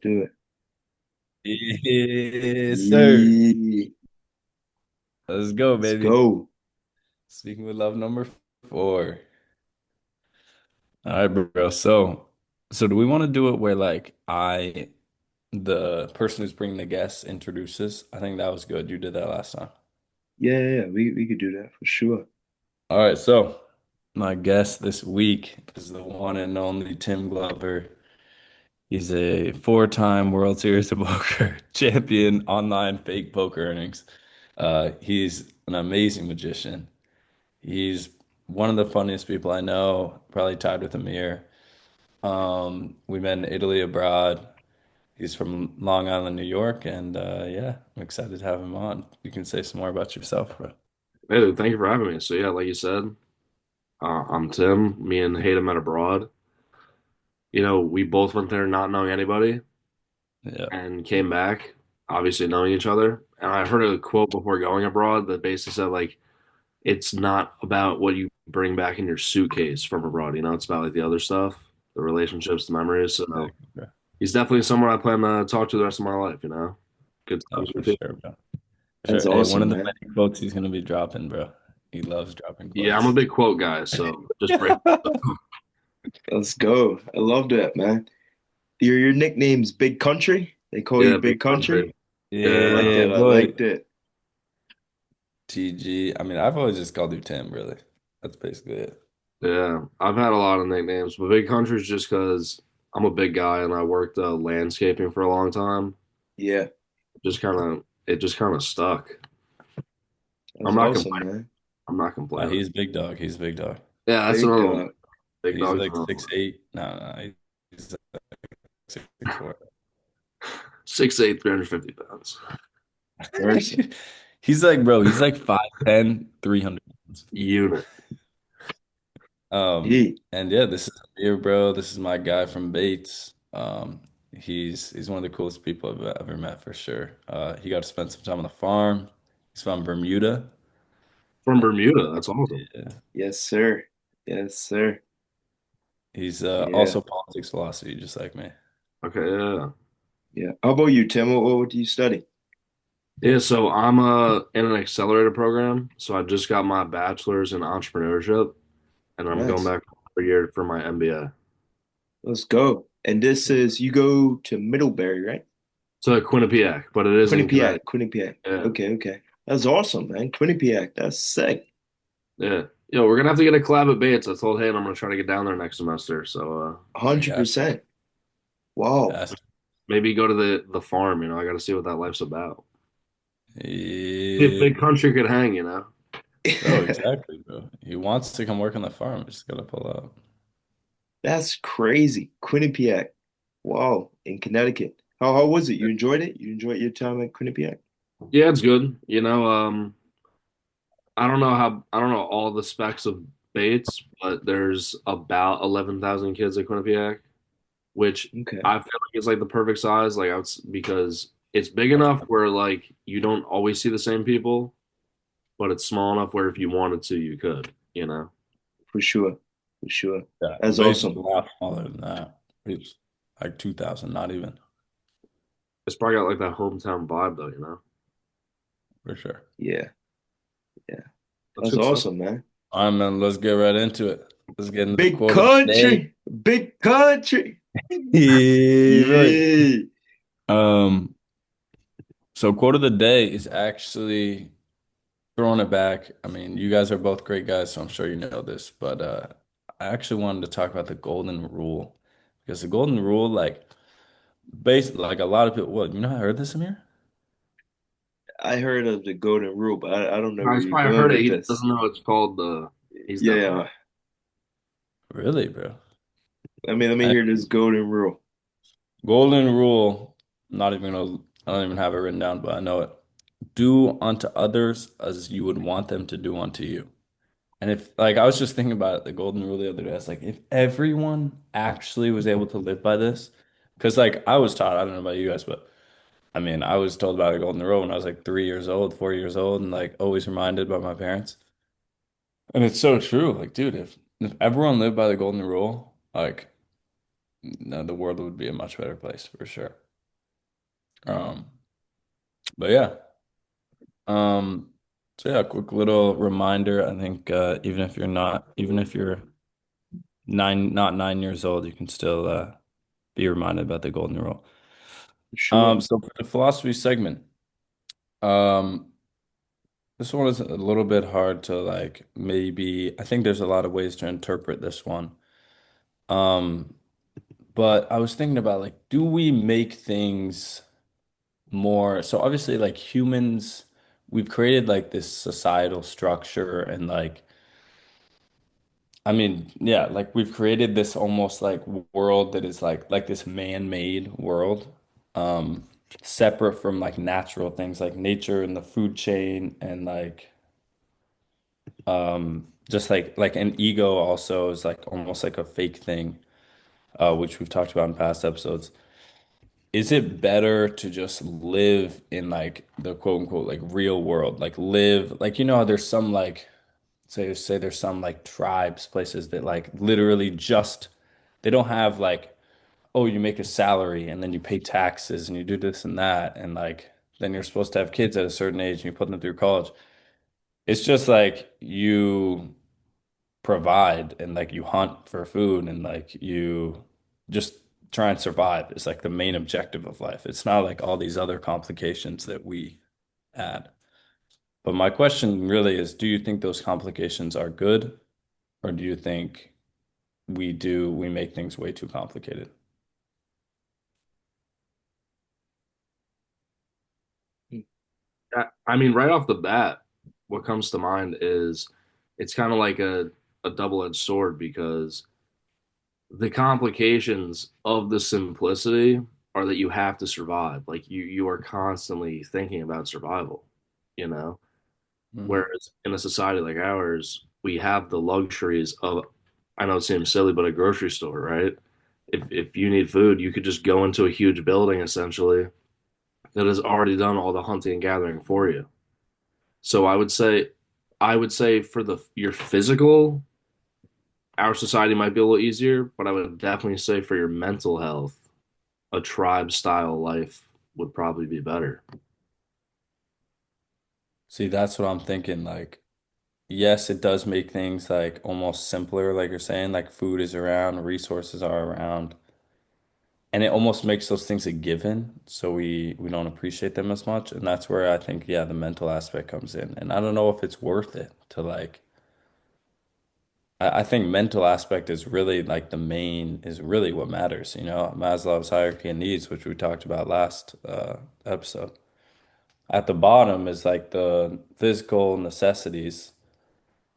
Do it. Yes, sir. Yeah. Let's go, Let's baby. go. Speaking with love number four. All right, bro. So do we want to do it where the person who's bringing the guests introduces? I think that was good. You did that last time. Yeah. We could do that for sure. All right, so my guest this week is the one and only Tim Glover. He's a four-time World Series of Poker champion, online fake poker earnings. He's an amazing magician. He's one of the funniest people I know, probably tied with Amir. We met in Italy abroad. He's from Long Island, New York, and yeah, I'm excited to have him on. You can say some more about yourself, bro. Hey, dude, thank you for having me. So yeah, like you said, I'm Tim. Me and Hayden met abroad. We both went there not knowing anybody Yeah, and came back, obviously knowing each other. And I heard a quote before going abroad that basically said like, it's not about what you bring back in your suitcase from abroad. It's about like the other stuff, the relationships, the memories. So exactly, bro. he's definitely someone I plan to talk to the rest of my life. Good Oh, times, for good people. sure, bro. For That's sure. Hey, one awesome, of the man. many quotes he's gonna be dropping, bro. He loves dropping Yeah, I'm a quotes. big quote guy, so just break. Let's go. I love that, man. Your nickname's Big Country? They call you Yeah, big Big country. Country? I Yeah. like Yeah, that. I boy. like that. TG. I mean, I've always just called you Tim, really. That's basically it. Yeah, I've had a lot of nicknames, but big country is just because I'm a big guy and I worked landscaping for a long time. Yeah, It just kind of stuck. I'm that's not awesome, complaining. man. I'm not complaining. He's big dog. He's big dog. Yeah, that's Big another one. dog. Big He's dog's like another one. 6'8". No, he's like 6'4". 6'8", 350 pounds. Mercy. He's like, bro, he's like 5'10", 300 pounds. Unit. Yeah. And yeah, this is Amir, bro. This is my guy from Bates. He's one of the coolest people I've ever met for sure. He got to spend some time on the farm. He's from Bermuda. From Bermuda. That's awesome. Yeah. Yes, sir. Yes, sir. He's Yeah. also politics philosophy, just like me. Okay, yeah. Yeah. How about you, Tim? What do you study? Yeah, so I'm in an accelerator program. So I just got my bachelor's in entrepreneurship and I'm going Nice. back for a year for my MBA. Let's go. And this is you go to Middlebury, right? So Quinnipiac, but it is in Quinnipiac, Connecticut. Quinnipiac. Yeah. Okay. That's awesome, man. Quinnipiac. That's sick. Yeah. We're gonna have to get a collab at Bates. I told Hayden I'm gonna try to get down there next semester. So I got 100%. Wow. that's maybe go to the farm, I gotta see what that life's about. See if yeah, big country could hang. bro, exactly, bro. He wants to come work on the farm. Just gotta pull up. That's crazy. Quinnipiac. Wow. In Connecticut. How was it? You enjoyed it? You enjoyed your time at Quinnipiac? Yeah, it's good. I don't know all the specs of Bates, but there's about 11,000 kids at Quinnipiac, which Okay. I feel like is like the perfect size. Because it's big That's enough where like you don't always see the same people, but it's small enough where if you wanted to, you could. For sure. For sure. yeah. That's Base is a awesome. lot smaller than that. It's like 2,000, not even It's probably got like that hometown vibe though. for sure. Yeah. Yeah. That's That's good stuff. awesome, man. All right, man. Let's get right into it. Let's get into the Big quote of the day. country. Big country. Yeah, right. Yeah. Um, so quote of the day is actually throwing it back. I mean, you guys are both great guys, so I'm sure you know this, but I actually wanted to talk about the golden rule because the golden rule, like a lot of people, what, you know, I heard this, Amir? I heard of the golden rule, but I don't know where He's you're probably going heard it. with He just this. doesn't know it's called the. He's definitely. Yeah. Really, bro? Let me I, hear this golden rule. golden rule, I don't even have it written down, but I know it. Do unto others as you would want them to do unto you. And if, like, I was just thinking about it, the golden rule the other day. I was like, if everyone actually was able to live by this, because, like, I was taught, I don't know about you guys, but I mean, I was told about the golden rule when I was like 3 years old, 4 years old, and like always reminded by my parents. And it's so true. Like, dude, if everyone lived by the golden rule, like, no, the world would be a much better place for sure. Um, but yeah. Um, so yeah, quick little reminder. I think even if you're not 9 years old, you can still be reminded about the golden rule. Sure. So for the philosophy segment, um, this one is a little bit hard to like maybe I think there's a lot of ways to interpret this one. Um, but I was thinking about like, do we make things more so obviously like humans, we've created like this societal structure and like I mean, yeah, like we've created this almost like world that is like this man-made world, um, separate from like natural things like nature and the food chain and like just like an ego also is like almost like a fake thing, which we've talked about in past episodes. Is it better to just live in like the quote unquote like real world? Like live like how there's some like say there's some like tribes, places that like literally just they don't have like, oh, you make a salary and then you pay taxes and you do this and that and like then you're supposed to have kids at a certain age and you put them through college. It's just like you provide and like you hunt for food and like you just try and survive is like the main objective of life. It's not like all these other complications that we add. But my question really is, do you think those complications are good, or do you think we make things way too complicated? I mean, right off the bat, what comes to mind is it's kind of like a double-edged sword because the complications of the simplicity are that you have to survive. Like you are constantly thinking about survival, you know? Hmm. Whereas in a society like ours, we have the luxuries of, I know it seems silly, but a grocery store, right? If you need food, you could just go into a huge building essentially that has already done all the hunting and gathering for you. So I would say for the your physical, our society might be a little easier, but I would definitely say for your mental health, a tribe style life would probably be better. See, that's what I'm thinking. Like, yes, it does make things like almost simpler, like you're saying, like food is around, resources are around, and it almost makes those things a given, so we don't appreciate them as much. And that's where I think, yeah, the mental aspect comes in. And I don't know if it's worth it to like I think mental aspect is really like the main is really what matters, Maslow's hierarchy of needs, which we talked about last episode. At the bottom is like the physical necessities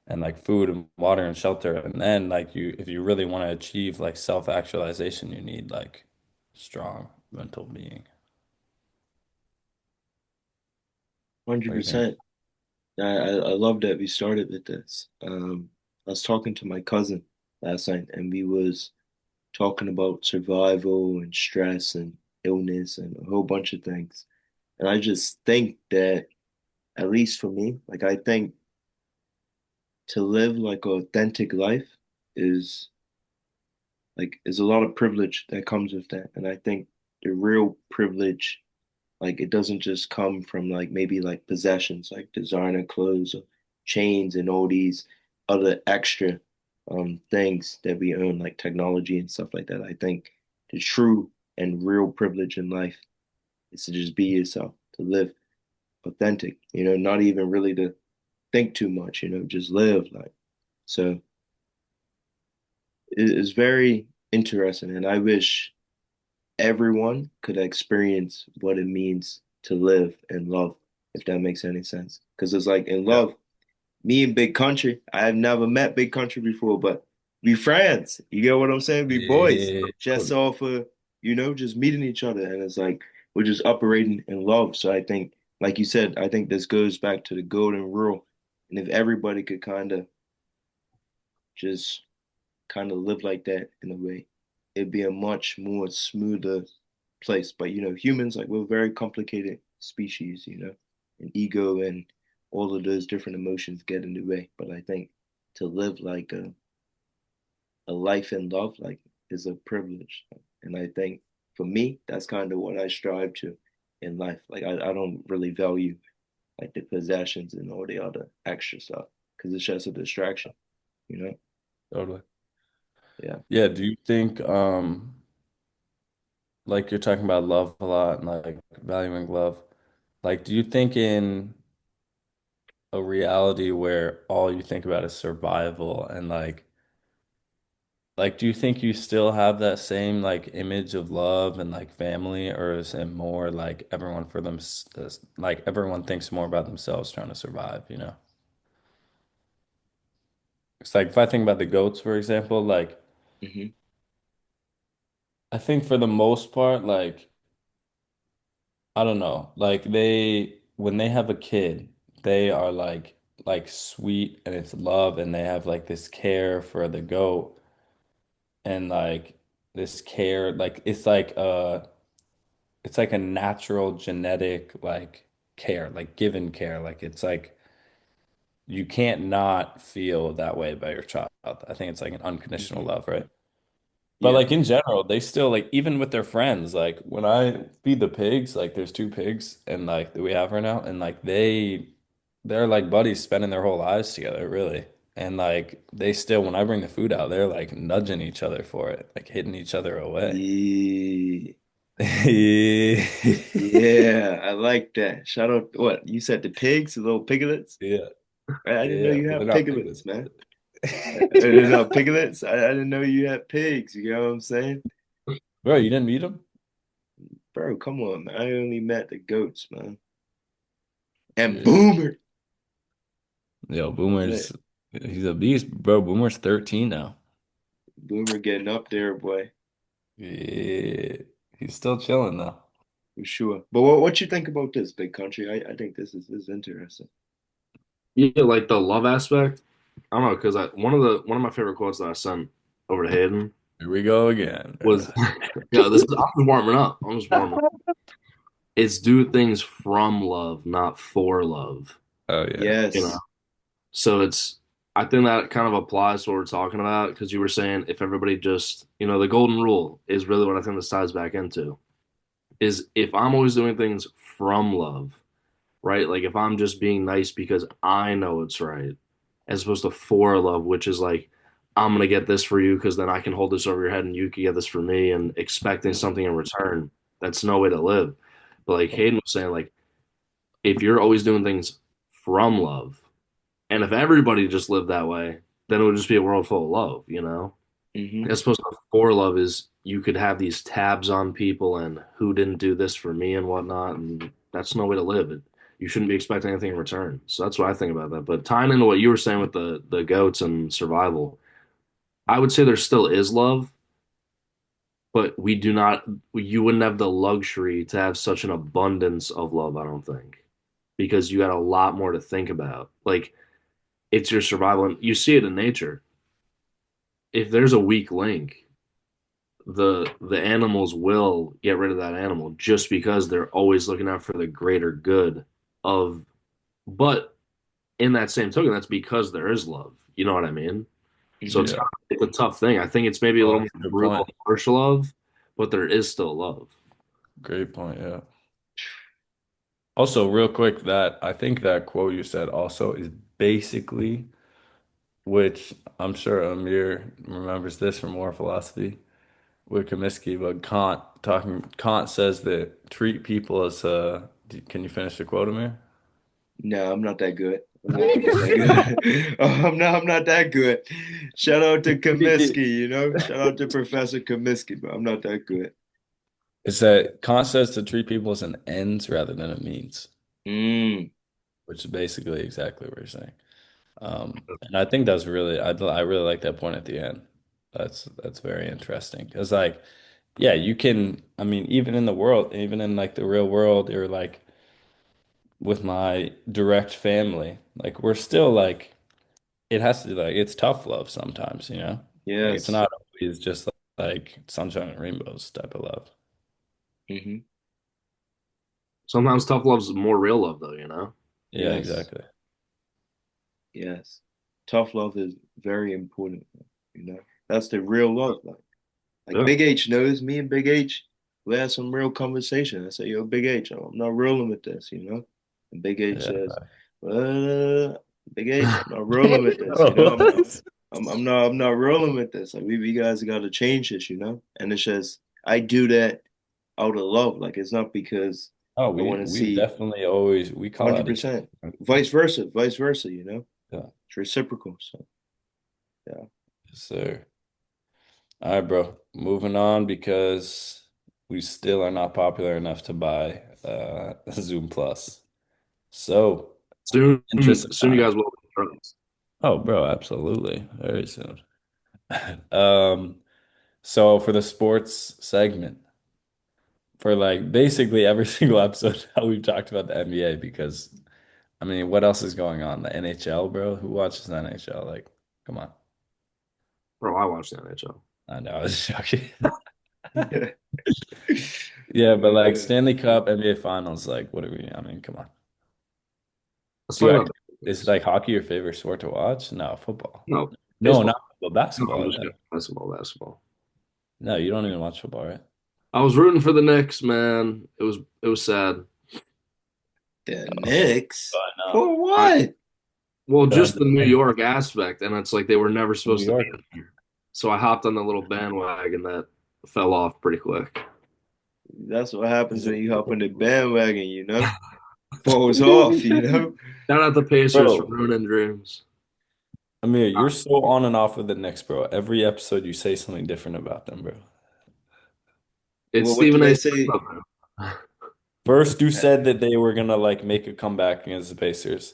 and like food and water and shelter. And then like if you really want to achieve like self-actualization, you need like strong mental being. What do you think? 100%. I love that we started with this. I was talking to my cousin last night, and we was talking about survival and stress and illness and a whole bunch of things. And I just think that, at least for me, like I think to live like an authentic life is is a lot of privilege that comes with that. And I think the real privilege, like it doesn't just come from like maybe like possessions like designer clothes or chains and all these other extra things that we own like technology and stuff like that. I think the true and real privilege in life is to just be yourself, to live authentic, not even really to think too much, just live like. So it's very interesting, and I wish everyone could experience what it means to live and love, if that makes any sense. Because it's like in Yeah. love, me and Big Country, I have never met Big Country before, but we friends. You get what I'm saying? We boys, Yeah. just off of, just meeting each other. And it's like we're just operating in love. So I think, like you said, I think this goes back to the golden rule. And if everybody could just kind of live like that in a way, it'd be a much more smoother place. But humans like we're a very complicated species, and ego and all of those different emotions get in the way. But I think to live like a life in love like is a privilege. And I think for me, that's kind of what I strive to. in life. Like I don't really value like the possessions and all the other extra stuff because it's just a distraction, you know? Totally. Yeah. Yeah, do you think like you're talking about love a lot and like valuing love. Like, do you think in a reality where all you think about is survival and like do you think you still have that same like image of love and like family, or is it more like everyone for them like everyone thinks more about themselves trying to survive, you know? It's like if I think about the goats, for example, like Hmm. I think for the most part, like I don't know. Like they when they have a kid, they are like sweet and it's love and they have like this care for the goat and like this care like it's like a natural genetic like care, like given care. Like it's like you can't not feel that way about your child. I think it's like an unconditional Hmm. love, right? But Yeah. like in general, they still like even with their friends, like when I feed the pigs, like there's two pigs and like that we have right now, and like they're like buddies spending their whole lives together, really. And like they still when I bring the food out, they're like nudging each other for it, like hitting each other away. Yeah. Yeah. Yeah, I like that. Shout out, what you said, the pigs, the little piglets? Yeah. Right? I didn't know Yeah. you Well, they're had not piglets. piglets, man. I didn't Yeah. know piglets. I didn't know you had pigs. You know what I'm saying? Bro, you didn't meet them? Bro, come on, man. I only met the goats, man. And Yeah. Boomer. Yo, That's Boomer's it. he's a beast, bro. Boomer's 13 now. Boomer getting up there, boy, Yeah, he's still chilling though. for sure. But what you think about this big country? I think this is interesting. Yeah, like the love aspect. I don't know because I one of my favorite quotes that I sent over to Hayden Here we go again. was, yeah, this is I'm just warming up. I'm just warming up. It's do things from love, not for love. Oh yeah, You know, Yes. so it's I think that kind of applies to what we're talking about because you were saying if everybody just the golden rule is really what I think this ties back into is if I'm always doing things from love, right? Like if I'm just being nice because I know it's right, as opposed to for love, which is like, I'm gonna get this for you because then I can hold this over your head and you can get this for me and expecting something in return. That's no way to live. But like Hayden was saying, like if you're always doing things from love, and if everybody just lived that way, then it would just be a world full of love, Hmm. As opposed to for love is you could have these tabs on people and who didn't do this for me and whatnot, and that's no way to live. You shouldn't be expecting anything in return. So that's what I think about that. But tying into what you were saying with the goats and survival, I would say there still is love, but we do not. You wouldn't have the luxury to have such an abundance of love. I don't think because you got a lot more to think about. Like it's your survival, and you see it in nature. If there's a weak link, the animals will get rid of that animal just because they're always looking out for the greater good of but in that same token that's because there is love, you know what I mean? So Hmm. it's yeah. kind of, it's a tough thing. I think it's maybe a Oh, little that's more a good brutal point. harsh love, but there is still love. Great point. Yeah. Also, real quick, that I think that quote you said also is basically, which I'm sure Amir remembers this from more philosophy with Comiskey, but Kant says that treat people as can you finish the quote, Amir? No, I'm not that good. I'm not that good. I'm not that good. Shout out to Comiskey, Shout out to Professor Comiskey, but I'm not that good. It's that Kant says to treat people as an ends rather than a means, Mm, which is basically exactly what you're saying. And I think that's really, I really like that point at the end. That's very interesting. Because like, yeah, you can, I mean, even in the world, even in like the real world, or like with my direct family, like we're still like, it has to like, it's tough love sometimes, you know? Like it's yes. not always just like sunshine and rainbows type of love. Hmm. Sometimes tough love's more real love though. Yeah, Yes. exactly. Yes. Tough love is very important, you know. That's the real love, like Yeah. Big H knows me and Big H. we had some real conversation. I said, "Yo, Big H, I'm not rolling with this," you know. And Big H Yeah. says, "Well, Big H, I'm not rolling with this, you know. What? I'm not rolling with this. Like we guys got to change this, you know." And it's just I do that out of love. Like it's not because Oh, I want to we've see definitely always we call that each 100%. other. Vice versa, you know. Yeah. It's reciprocal. So yeah. Yes, sir. All right, bro. Moving on because we still are not popular enough to buy Zoom Plus. So, Soon, interesting soon you time. guys will be friends. Oh, bro, absolutely. Very soon. Um, so for the sports segment, for like basically every single episode, how we've talked about the NBA because I mean, what else is going on? The NHL, bro? Who watches the NHL? Like, come on. Bro, I watch the NHL. I know, I was joking. Yeah. Yeah, but like Stanley Cup, NBA Finals, like what are we? I mean, come on. Let's Do talk you about actually, the is Knicks. like hockey your favorite sport to watch? No, football. No, No, not baseball. football, No, I'm basketball. just Yeah. kidding. Basketball. No, you don't even watch football, right? I was rooting for the Knicks, man. It was sad. The Oh, Knicks I know. for I what? well, The, just the the New Knicks, York aspect, and it's like they were never New supposed to be York. there. So I hopped on the little bandwagon that fell off pretty quick. That's what happens Is it- when you hop on the bandwagon, you know? Falls off, you know? Shout out the Pacers for Bro, ruining dreams. Amir, you're so on and off with the Knicks, bro. Every episode you say something different about them, bro. It's What Stephen did I A. say? Smith. First, you said that they were gonna like make a comeback against the Pacers.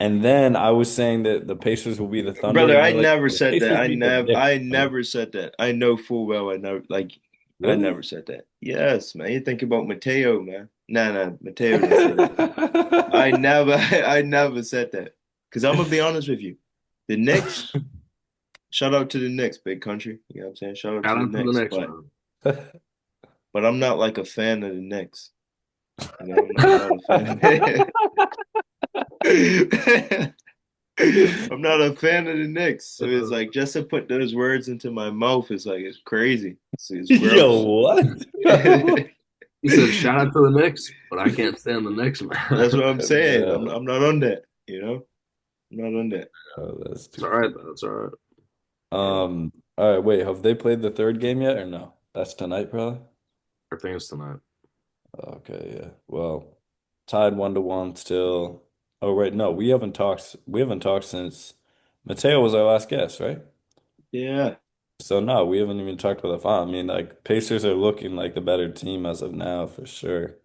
And then I was saying that the Pacers will be the Thunder, Brother, and I you're like, never "No, the said that. Pacers beat the Knicks, I bro." never said that. I know full well I never I Really? never said that. Yes, man. You think about Mateo, man. Nah, Mateo didn't say that. I never I never said that. Because I'm gonna be honest with you. The Knicks, shout out to the Knicks, big country. You know what I'm saying? Shout out to Shout the out to the Knicks. Knicks, man. But I'm not like a fan of the Knicks. You know, I'm not a fan of it. I'm not a fan of the Knicks. So it's like just to put those words into my mouth is like it's crazy. It's Yo, gross. what? He said, "Shout out to the Knicks," but I can't stand the Knicks, That's man. what I'm saying. No, I'm not on that, you know? I'm not on that. oh, that's It's too all right funny. though. It's all right. Yeah. All right, wait, have they played the third game yet or no? That's tonight, probably. Our thing is tonight. Okay, yeah. Well, tied 1-1 still. Oh, wait, no, we haven't talked. We haven't talked since Mateo was our last guest, right? Yeah. So no, we haven't even talked about the final. I mean, like Pacers are looking like the better team as of now for sure.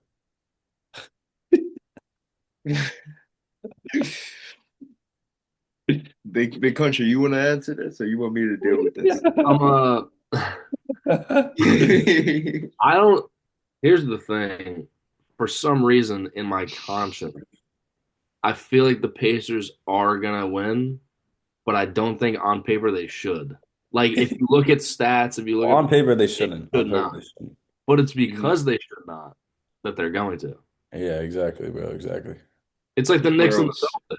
Big country, you want to answer this or you want me to deal with this? I'm I don't. Here's the thing. For some reason, in my conscience, I feel like the Pacers are gonna win, but I don't think on paper they should. Like if you look at stats, if you look at On paper, they they shouldn't. On should paper, not. they shouldn't. But it's Mhm. because they should not that they're going to. Yeah, exactly, bro. Exactly. It's like the Knicks and the Gross. Celtics.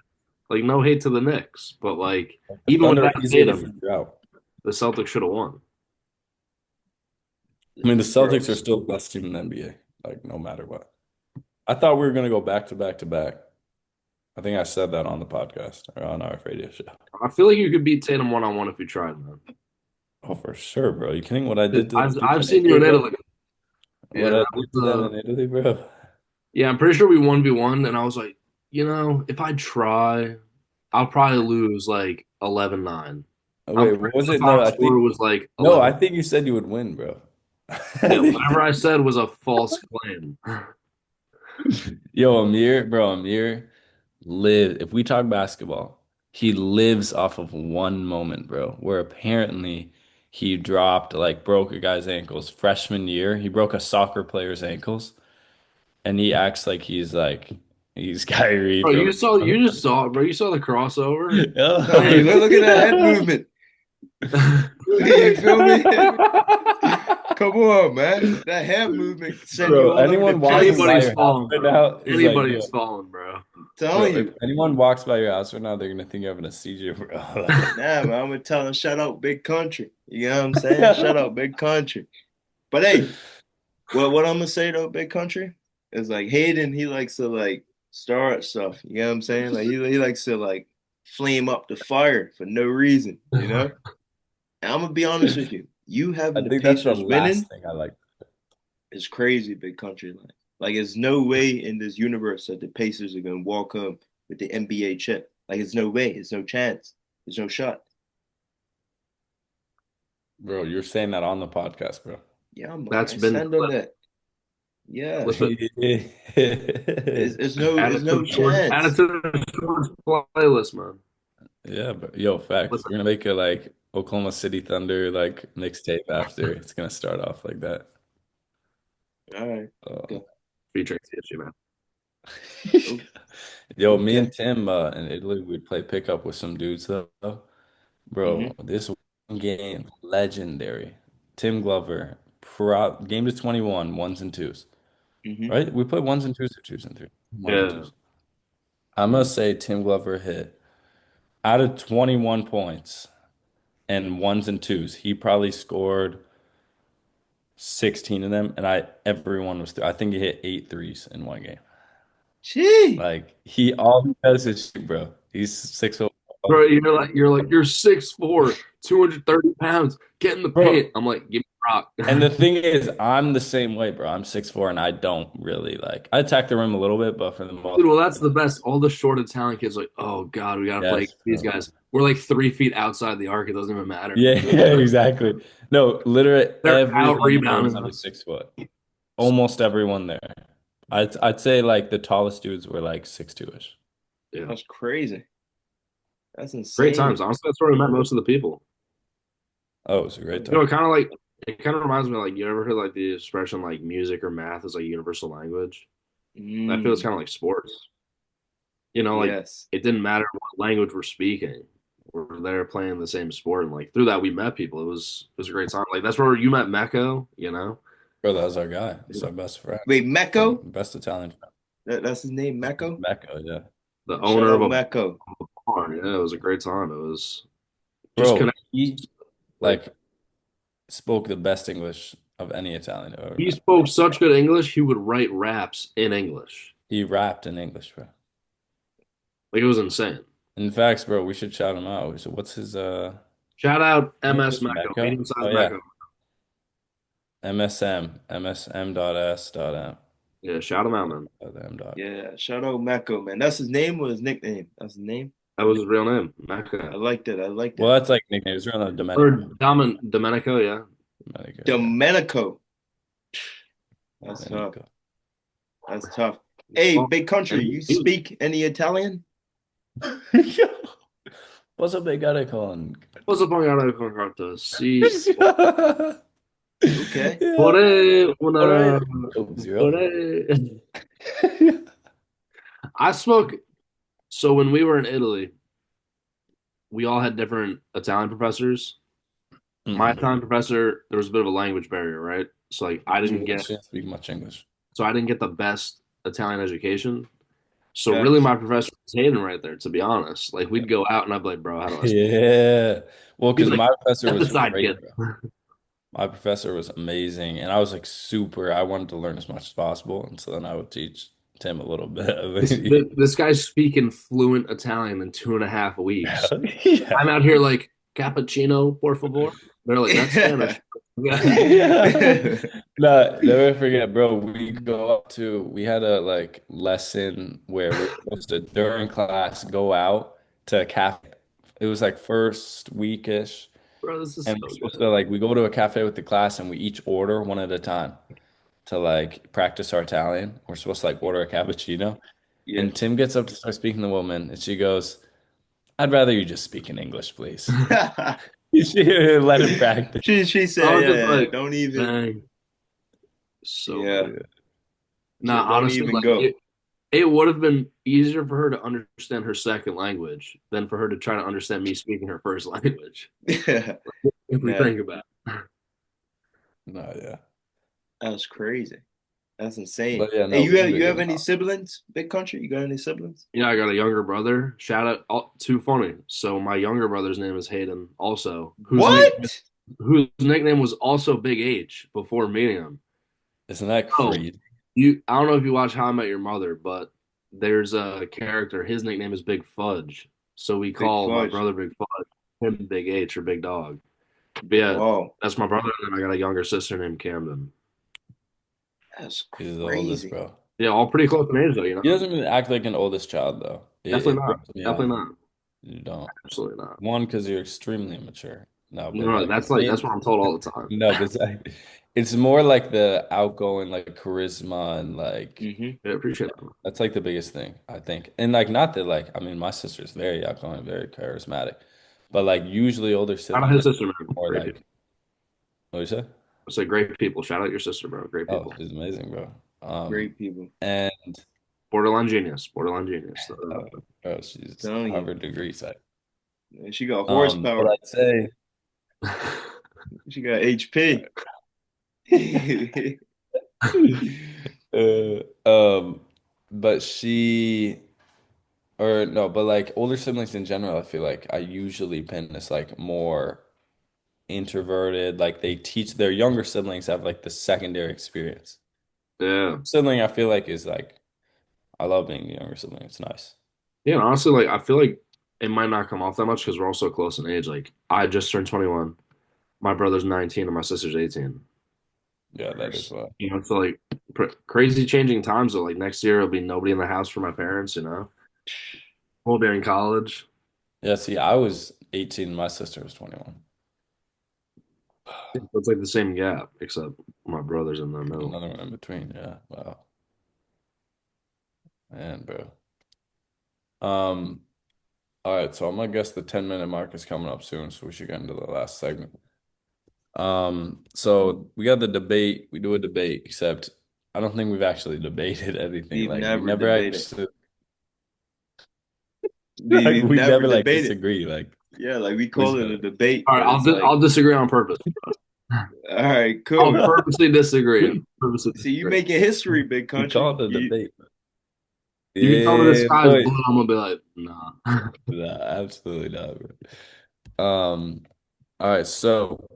Like no hate to the Knicks, but like The even Thunder without are easier to Tatum, figure out. the Celtics should have won. I mean, the Celtics are Gross. still the best team in the NBA, like no matter what. I thought we were gonna go back to back to back. I think I said that on the podcast or on our radio show. I feel like you could beat Tatum one on one if you tried, man. Oh, for sure, bro. You kidding what I did to dudes I've in seen you Italy, in bro? Italy. Yeah, What I that did was to them in Italy, bro? yeah, I'm pretty sure we 1v1 and I was like, if I try, I'll probably lose like 11-9. Oh, I'm wait, pretty what was sure it? the No, final I score think was like no, I 11. think you said you would win, bro. Yeah, whatever I said was a false claim. Yo, Amir, bro, Amir live. If we talk basketball, he lives off of one moment, bro, where apparently he dropped like broke a guy's ankles freshman year. He broke a soccer player's ankles, and he acts like he's Kyrie Bro, from. you just saw it, bro. You saw the crossover. Hey, Man. look at that head movement. You feel me? Come on, man. That head movement send you Bro, all over the anyone walking place. by Anybody's your house falling, right bro. now is like, Anybody yo, is falling, bro. I'm bro, telling if you. anyone walks by your house right now, they're gonna think you're having a seizure, bro. Nah, man, I'm gonna tell them shout out big country. You know what I'm saying? Shout out big country. But hey, Well, what I'm gonna say though, big country, is like Hayden. He likes to like start stuff. You know what I'm saying? Like he likes to like flame up the fire for no reason. You know. And I'm gonna be honest with you. You I having the think that's the Pacers last winning thing I like. is crazy, big country. Like there's no way in this universe that the Pacers are gonna walk home with the NBA chip. Like there's no way. There's no chance. There's no shot. Bro, you're saying that on the podcast, bro. Yeah, That's I been stand on flipped. that. Yeah. Flip it. There's no Add it chance. to the shorts playlist, man. Yeah, but yo, facts. Flip We're gonna make a like Oklahoma City Thunder like mixtape after. It's gonna start off like that. All right. Um, Okay. featuring CSU, man. O- Yo, me and Okay. Tim in Italy, we'd play pickup with some dudes though. Mm-hmm. Bro, this one game, legendary. Tim Glover, game to 21, ones and twos. Mm-hmm. Right? We played ones and twos or twos and threes. Ones and Yeah. twos. I'm gonna say Tim Glover hit out of 21 points and ones and twos. He probably scored 16 of them, and everyone was through. I think he hit eight threes in one game. Gee. Like he all he does is shoot, bro. He's 6'0". Bro, you're 6'4", 230 pounds. Get in the paint. Bro, I'm like, give me a rock. and the thing is, I'm the same way, bro. I'm 6'4", and I don't really like. I attack the rim a little bit, but for the most Dude, well, that's part, the best. All the short Italian kids like, oh God, we gotta play yes, these bro. guys. We're like 3 feet outside the arc. It doesn't even matter. Yeah, yeah, exactly. No, literally They're out everyone there was rebounding under us. 6 foot. Almost everyone there. I'd say like the tallest dudes were like 6'2"-ish. Yeah. That's crazy. That's Great times. insane. Honestly, that's where we met most of the people. Oh, it was a great You know, time. it kind of reminds me of, like, you ever heard like the expression like music or math is like universal language? I feel it's Mm, kind of like sports. You know, like yes. it didn't matter what language we're speaking. We're there playing the same sport, and like through that we met people. It was a great time. Like that's where you met Mecco, you know? Bro, that was our guy. That's our best friend. Wait, Mecco? Best Italian friend. That's his name, Mecco? Mecca, yeah. The Shout owner of out a Mecco. barn. Yeah, it was a great time. It was just Bro, connect. he Like like spoke the best English of any Italian I've ever he met. spoke such good English, he would write raps in English. He rapped in English, bro. Like it was insane. In fact, bro, we should shout him out. So what's his Shout out I think MS it's Mecco, Mecca? medium Oh sized yeah. Mecco. MSM.S.M. Yeah, shout him out, man. M dot. Yeah, shout out Mecco, man. That's his name or his nickname? That's his name. That was his real name, I Mecca. like that. I like Well, that. that's like nicknames. We're on the Or Domenico. Domenico, yeah. Domenico, yeah. Domenico. That's tough. Domenico. That's tough. Hey, Well, big country, and you speak any Italian? What's up, big guy calling? posso pagare con carta? Sì. Okay. Yeah. Vorrei All right. una... Oh, zero. Vorrei... I spoke... So when we were in Italy, we all had different Italian professors. My Mm-mm. Italian professor, there was a bit of a language barrier, right? So like English, didn't speak much English. I didn't get the best Italian education. So Okay. really my professor was Hayden right there, to be honest. Like we'd go out and I'd be like, bro, how do I speak? Yeah. Well, He's because like, my professor get the was side great, kid. bro. My professor was amazing, and I was like super. I wanted to learn as much as possible, and so then I would teach Tim a little bit. This guy's speaking fluent Italian in 2.5 weeks. Yeah. I'm out here like, cappuccino, por favor. They're like, that's Spanish. Yeah. Yeah. No, never forget, bro. We had a like lesson where we were supposed to during class go out to a cafe. It was like first weekish, Bro, this is and we're so supposed good. to like we go to a cafe with the class and we each order one at a time to like practice our Italian. We're supposed to like order a cappuccino. Yeah. And Tim gets up to start speaking to the woman, and she goes, "I'd rather you just speak in English, please." She let him practice. She I said, was just yeah, like, don't even, dang, so yeah, good. so Nah, don't honestly, even like go. it would have been easier for her to understand her second language than for her to try to understand me speaking her first language. Yeah, If we nah, think about it. No, yeah. that's crazy. That's insane. But yeah, Hey, no, you we have had a you have good any time. siblings? Big country? You got any siblings? Yeah, I got a younger brother. Shout out, too funny. So my younger brother's name is Hayden, also, What? whose nickname was also Big H before meeting him. Isn't that Oh, crazy? I don't know if you watch How I Met Your Mother, but there's a character. His nickname is Big Fudge, so we Big call my Fudge. brother Big Fudge, him Big H or Big Dog. But yeah, Wow, that's my brother, and then I got a younger sister named Camden. that's He's the oldest, crazy. bro. Yeah, all pretty close in age though, He doesn't really act like an oldest child, though. Definitely It not. throws me off. Definitely not. You don't. Absolutely not. One, because you're extremely immature. No, but No, like that's what I'm told all the time. no, but it's more like the outgoing, like charisma and like Hmm. Yeah, I appreciate that. that's like the biggest thing, I think. And like not that like I mean my sister's very outgoing, very charismatic. But like usually older Shout out siblings his sister, man. are more Great like people. what do you say? I say great people. Shout out your sister, bro. Great Oh, people. she's amazing, bro. Great people. And Borderline genius. Borderline genius. oh, she's Telling you. Harvard degree site. And she got But horsepower. I'd say She got HP. uh, um, but she or no, but like older siblings in general, I feel like I usually pin as like more introverted. Like they teach their younger siblings have like the secondary experience. Yeah. Sibling, I feel like is like I love being the younger sibling. It's nice. Yeah, and honestly, like I feel like it might not come off that much because we're all so close in age. Like I just turned 21. My brother's 19 and my sister's 18. Yeah, that is what. You know, so like crazy changing times. So like next year, it'll be nobody in the house for my parents. You know, we'll be in college. Yeah, see, I was 18, my sister was 21. It's like the same gap, except my brother's in the middle. Another one in between. Yeah. Wow. Man, bro. Um, all right, so I'm gonna guess the 10-minute mark is coming up soon, so we should get into the last segment. So we got the debate. We do a debate, except I don't think we've actually debated anything. We've Like we never never debated. actually We've we never never like debated. disagree. Like Yeah, like we which call it a debate, All right, but it's I'll like, disagree on purpose. all right, I'll cool. purposely disagree. Purposely See, you disagree. making history, big we country. call it a You debate. You can tell me the Yeah, sky's boy. blue, I'm gonna be like, nah. Nah, absolutely not, bro. All right, so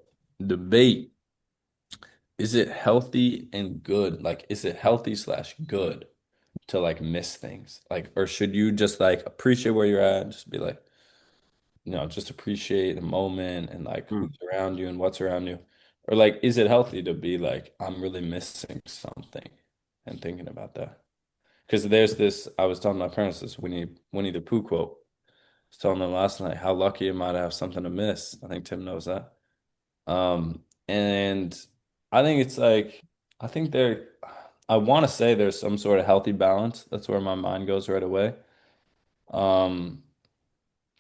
debate. Is it healthy and good? Like, is it healthy slash good to like miss things? Like, or should you just like appreciate where you're at and just be like, just appreciate the moment and like Hmm. who's around you and what's around you? Or like, is it healthy to be like, I'm really missing something and thinking about that? Because there's this, I was telling my parents this Winnie the Pooh quote. I was telling them last night, how lucky am I to have something to miss? I think Tim knows that. And I think it's like, I think there, I want to say there's some sort of healthy balance. That's where my mind goes right away. Um,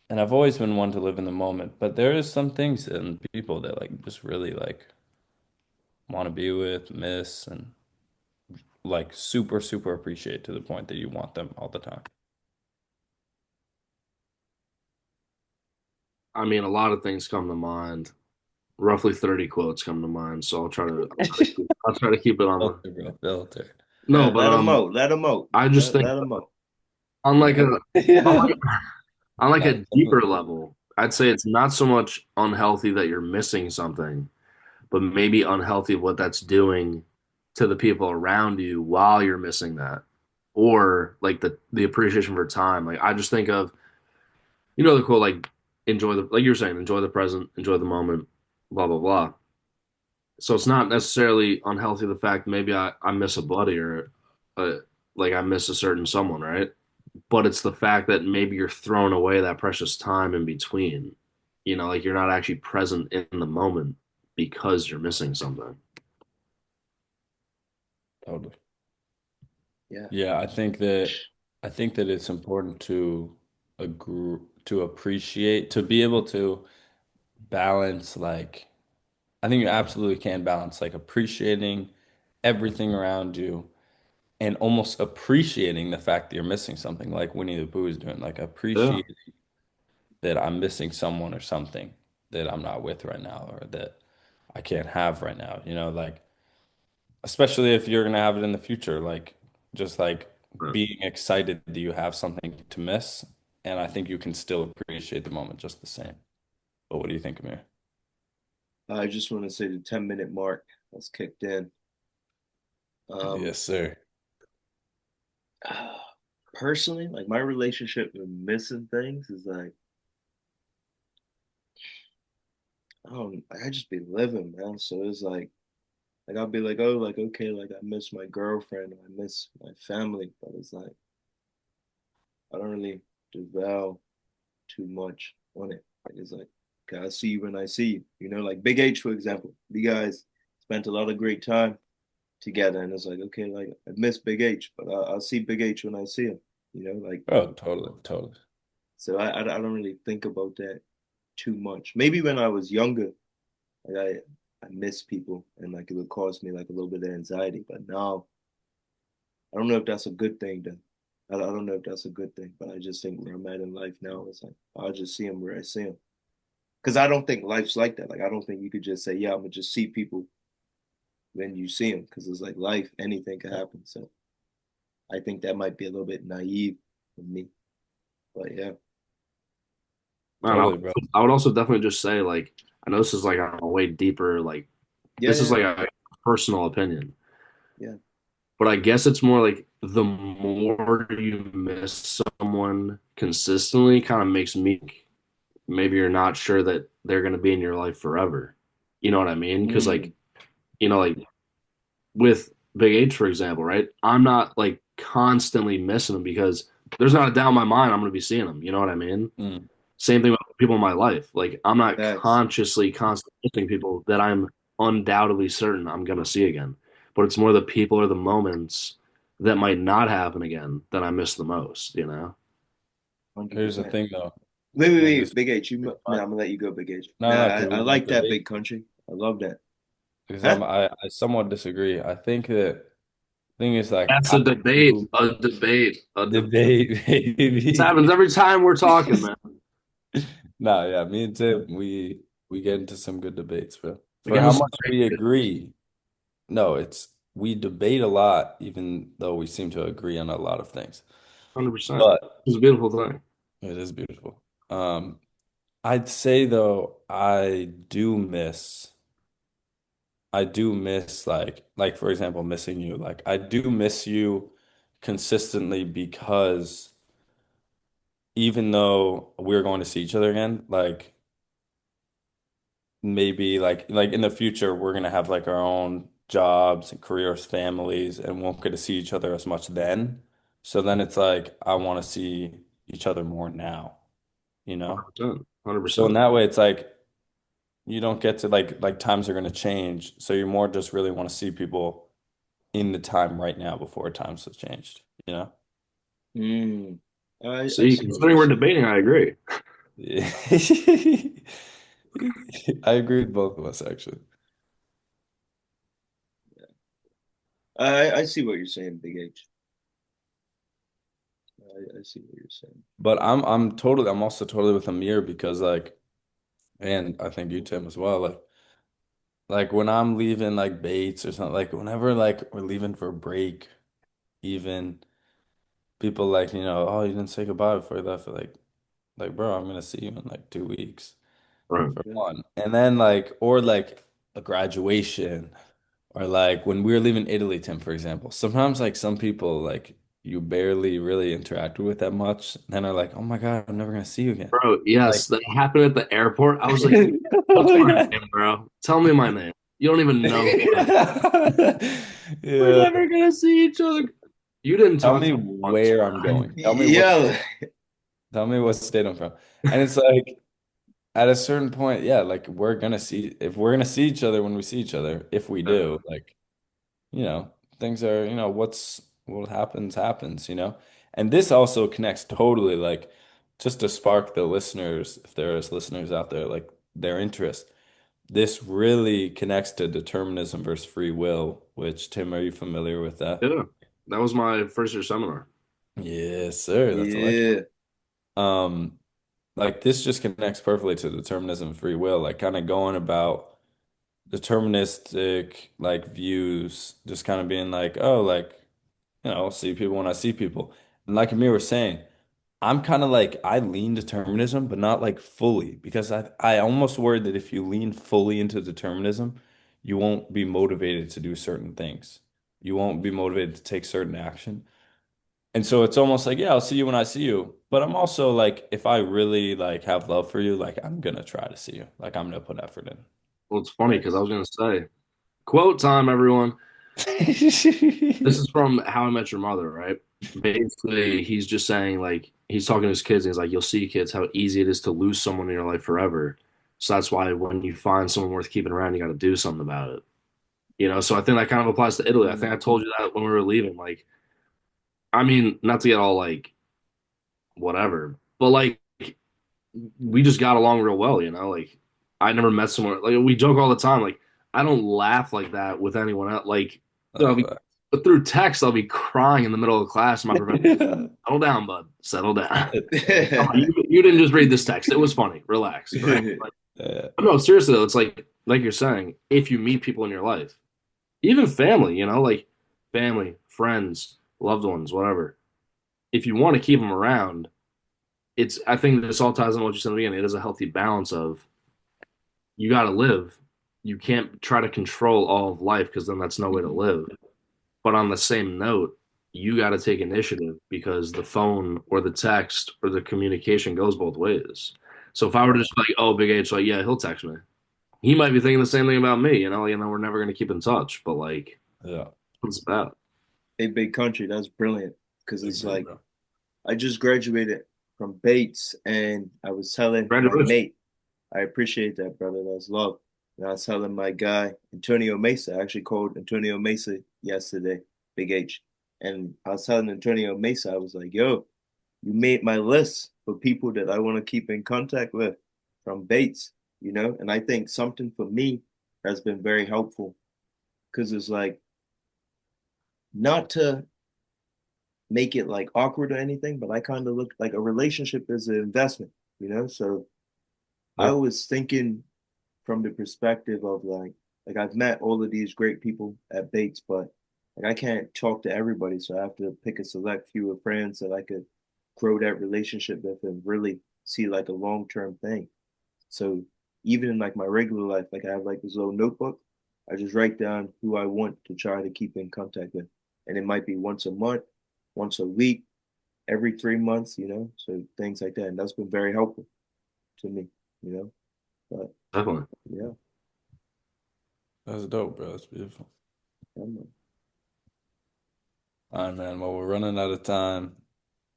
and I've always been one to live in the moment, but there is some things and people that like just really like want to be with, miss, and like super, super appreciate to the point that you want them all the time. I mean, a lot of things come to mind. Roughly 30 quotes come to mind, so I'll try to keep it on my. Filter, bro, filter. No, but let them out. Let them out. I just think Let them out. on like a on Yeah. like, on like No, a deeper level, I'd say it's not so much unhealthy that you're missing something, but maybe unhealthy what that's doing to the people around you while you're missing that. Or like the appreciation for time. Like I just think of the quote like enjoy the like you're saying, enjoy the present, enjoy the moment, blah blah blah. So it's not necessarily unhealthy the fact maybe I miss a buddy or uh, like I miss a certain someone, right? But it's the fact that maybe you're throwing away that precious time in between. Like you're not actually present in the moment because you're missing something. totally. Yeah. Yeah, I think that it's important to agree to appreciate to be able to balance like I think you absolutely can balance like appreciating everything around you and almost appreciating the fact that you're missing something like Winnie the Pooh is doing like Yeah. appreciate that I'm missing someone or something that I'm not with right now or that I can't have right now, like especially if you're gonna have it in the future, like just like being excited that you have something to miss, and I think you can still appreciate the moment just the same. But what do you think, Amir? I just want to say the 10-minute mark has kicked in. Um, Yes, sir. Personally, like my relationship with missing things is like I just be living, man. So it's like I'll be like, oh, like okay, like I miss my girlfriend, or I miss my family, but it's like I don't really dwell too much on it. Like it's like, okay, I see you when I see you. You know, like Big H, for example. You guys spent a lot of great time together, and it's like, okay, like I miss Big H, but I'll see Big H when I see him. You know, like Oh, totally, totally. so I don't really think about that too much. Maybe when I was younger, like I miss people, and like it would cause me like a little bit of anxiety. But now I don't know if that's a good thing. Then I don't know if that's a good thing. But I just think where I'm at in life now is like I'll just see him where I see him. Because I don't think life's like that. Like I don't think you could just say, yeah, I'm gonna just see people when you see them. Because it's like life, anything can happen. So I think that might be a little bit naive of me. But yeah, Man, Totally, bro. I would also definitely just say like I know this is like a way deeper like yeah, this is yeah, like a personal opinion, yeah. but I guess it's more like the more you miss someone consistently kind of makes me maybe you're not sure that they're going to be in your life forever. You know what I mean? Because Mm, like like with Big H for example, right? I'm not like constantly missing him because there's not a doubt in my mind I'm going to be seeing him. You know what I mean? Mm. Same thing with people in my life. Like I'm not facts. consciously constantly missing people that I'm undoubtedly certain I'm gonna see again. But it's more the people or the moments that might not happen again that I miss the most, you know? Here's the 100%. thing, though, Wait, wait, and this. wait, Big H. Man, I'm gonna let you go, Big H. No, Man, no, because I we like both that debate. big country. I love that. Because Huh? I somewhat disagree. I think that thing is like That's I a debate, do a debate, a debate. debate, This happens baby. every time we're talking, man. No, yeah, me and Tim, we get into some good debates, bro. We For get into how some much great we shit, agree. No, it's we debate a lot, even though we seem to agree on a lot of things. 100%. But It's a beautiful thing. it is beautiful. I'd say though, I do miss like for example, missing you. Like I do miss you consistently because even though we're going to see each other again, like maybe like in the future we're gonna have like our own jobs and careers, families, and won't get to see each other as much then. So then it's like I want to see each other more now, you know? 100%. So in 100%. that way it's like you don't get to like times are gonna change. So you more just really want to see people in the time right now before times have changed, you know? Mm. I See, see what you're considering we're saying. debating, I agree. Yeah. I agree with both of us actually. I see what you're saying, Big H. I see what you're saying. But I'm also totally with Amir because like and I think you Tim as well like when I'm leaving like Bates or something like whenever like we're leaving for a break even people like oh you didn't say goodbye before you left like bro I'm gonna see you in like 2 weeks Right. for Yeah. one and then like or like a graduation or like when we were leaving Italy, Tim, for example, sometimes like some people like you barely really interact with that much, and then are like, oh my God, I'm never gonna see you again. Bro, Like, yes, that happened at the airport. I was like, oh what's my my God. name, bro? Tell me my name. You don't even know who I am. We're Yeah. never gonna see each other. You didn't Tell talk me to me once, where I'm bro. going. Yeah. Tell me what state I'm from. And it's like at a certain point, yeah, like we're gonna see each other when we see each other, if we Yeah, do, like things are, what happens, happens. And this also connects totally, like, just to spark the listeners, if there is listeners out there, like their interest. This really connects to determinism versus free will, which, Tim, are you familiar with that? yeah. That was my first year seminar. Yes, sir. That's electric. Yeah. Um, like this just connects perfectly to determinism and free will, like kind of going about deterministic like views, just kind of being like, oh, like see people when I see people. And like Amir was saying, I'm kind of like I lean determinism, but not like fully because I almost worry that if you lean fully into determinism, you won't be motivated to do certain things. You won't be motivated to take certain action. And so it's almost like, yeah, I'll see you when I see you. But I'm also like, if I really like have love for you, like I'm gonna try to see you. Like I'm gonna put effort in. Well, it's funny because I Nice. was gonna say, quote time, everyone. This is from How I Met Your Mother, right? Basically, he's just saying like he's talking to his kids, and he's like, "You'll see, kids, how easy it is to lose someone in your life forever. So that's why when you find someone worth keeping around, you got to do something about it." So I think that kind of applies to Italy. I think I told you that when we were leaving. Like, I mean, not to get all like whatever, but like we just got along real well. Like I never met someone like we joke all the time. Like I don't laugh like that with anyone else. Like I'll be, but through text, I'll be crying in the middle of class. My professor, settle down, bud, settle down. Come on, you didn't just read this text. It was funny. Relax, right? Like, Yeah. no, seriously though, it's like you're saying, if you meet people in your life, even family, like family, friends, loved ones, whatever. If you want to keep them around, I think this all ties into what you said in the beginning. It is a healthy balance of you got to live. You can't try to control all of life because then that's no way to live. But on the same note, you got to take initiative because the phone or the text or the communication goes both ways. So if I were to just be like, oh, Big H, like, yeah, he'll text me. He might be thinking the same thing about me, we're never going to keep in touch. But like, Yeah. what's it's about? A big country. That's brilliant because Big it's deal, like bro. I just graduated from Bates, and I was telling my Congratulations. mate, I appreciate that, brother. That's love. And I was telling my guy, Antonio Mesa. I actually called Antonio Mesa yesterday, Big H. And I was telling Antonio Mesa, I was like, yo, you made my list for people that I want to keep in contact with from Bates. And I think something for me has been very helpful because it's like not to make it like awkward or anything, but I kind of look like a relationship is an investment. So I Yeah. was thinking from the perspective of like I've met all of these great people at Bates, but like I can't talk to everybody, so I have to pick a select few of friends that I could grow that relationship with and really see like a long-term thing. So even in like my regular life, like I have like this little notebook, I just write down who I want to try to keep in contact with. And it might be once a month, once a week, every 3 months. So things like that. And that's been very helpful to me, you know. But Definitely. yeah, That's dope, bro. That's beautiful. I'm, All right, man. Well, we're running out of time.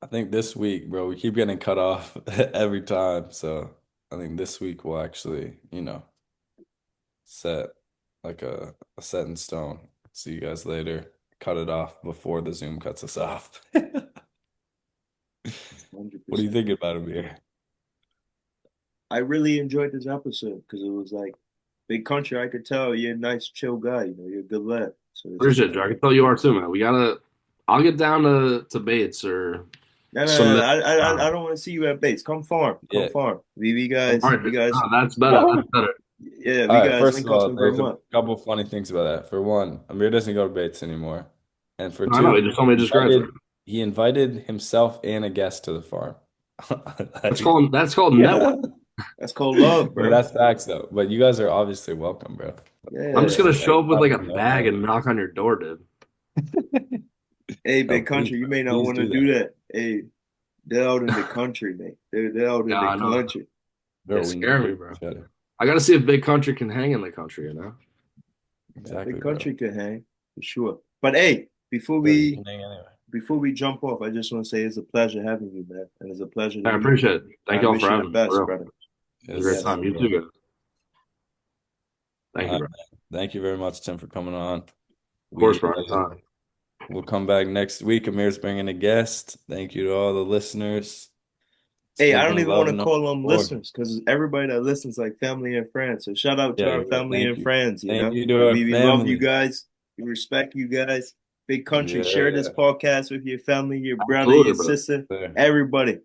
I think this week, bro, we keep getting cut off every time. So I think this week will actually, set like a set in stone. See you guys later. Cut it off before the Zoom cuts us off. What do you 100%. think about him here? I really enjoyed this episode because it was like big country. I could tell you're a nice, chill guy. You're a good lad. So it's Appreciate it, Joe. I can tell you are too, man. I'll get down to Bates or no, no, no, someday. no. I don't want to see you at Bates. Come farm, come Yeah. farm. We All guys, right, we guys, that's better. That's better. yeah, All we right, guys first of link up all, in there's a Vermont. couple funny things about that. For one, Amir doesn't go to Bates anymore. And for I know. He two, just told me he just graduated. he invited himself and a guest to the farm. Like, That's called network. yeah. That's called love, No, bro. that's facts though. But you guys are obviously welcome, bro. I'm just Yeah. gonna Like, show up with like a bag and knock on your door, dude. Hey, no, big please, country, you bro. may not Please want to do do that. that. Hey, they're out in the country, mate. They're out in Yeah, the I know. country. They Bro, we scare need me, each bro. other. I gotta see if Big Country can hang in the country. Yeah, big Exactly, bro. country could hang for sure. But hey, before Bro, you we can hang anyway. before we jump off, I just want to say it's a pleasure having you, man, and it's a pleasure to I meet you. appreciate it. And Thank I you all for wish you the having me. For best, real. brother. It was a great Yes, time. Yes. You bro. too, guys. All Thank you, right, bro. man. Thank you very much, Tim, for coming on. Of course, We bro. Anytime. will come back next week. Amir's bringing a guest. Thank you to all the listeners. Hey, I don't Spreading even want love to and call them support. listeners because everybody that listens like family and friends. So shout out to Yeah, our you're right. family Thank and you. friends. Thank you Like to our we love you families. guys. We respect you guys. Big country. Share this Yeah. podcast with your family, your brother, your Absolutely, bro. sister, There. everybody.